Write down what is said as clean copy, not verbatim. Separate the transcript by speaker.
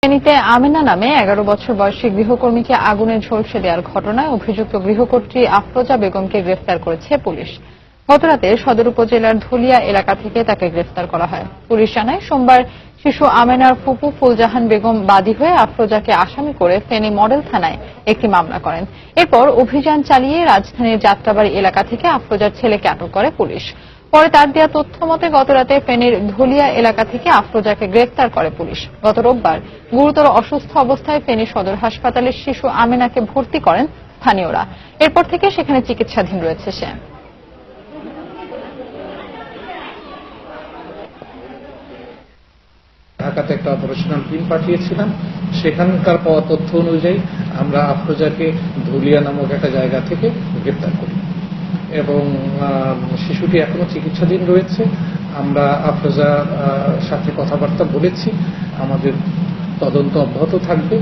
Speaker 1: ফেনীতে আমেনা নামে 11 বছর বয়সী গৃহকর্মীকে আগুনে ঝলসে দেওয়ার ঘটনায় অভিযুক্ত গৃহকর্ত্রী আফরোজা বেগমকে গ্রেফতার করেছে পুলিশ। গতরাতে সদর উপজেলার ধুলিয়া এলাকা থেকে তাকে গ্রেফতার করা হয়। পুলিশ জানায়, সোমবার শিশু আমেনার ফুপু ফুলজাহান বেগম বাদী হয়ে আফরোজাকে আসামি করে ফেনী মডেল থানায় একটি মামলা করেন। এরপর অভিযান চালিয়ে রাজধানীর যাত্রাবাড়ী এলাকা থেকে আফরোজার ছেলেকে আটক করে পুলিশ। পরে তার দেওয়া তথ্য মতে গতরাতে ফেনীর ধুলিয়া এলাকা থেকে আফরোজাকে গ্রেফতার করে পুলিশ। গত রোববার গুরুতর অসুস্থ অবস্থায় ফেনী সদর হাসপাতালে শিশু আমেনাকে ভর্তি করেন স্থানীয়রা। এরপর থেকে সেখানে চিকিৎসাধীন রয়েছে সে।
Speaker 2: ঢাকাতে একটা অপারেশনাল টিম পাঠিয়েছিলাম। সেখানকার পাওয়া তথ্য অনুযায়ী আমরা আফরোজাকে ধুলিয়া নামক একটা জায়গা থেকে গ্রেপ্তার করি এবং শিশুটি এখনো চিকিৎসাধীন রয়েছে। আমরা আফরোজার সাথে কথাবার্তা বলেছি, আমাদের তদন্ত অব্যাহত থাকবে।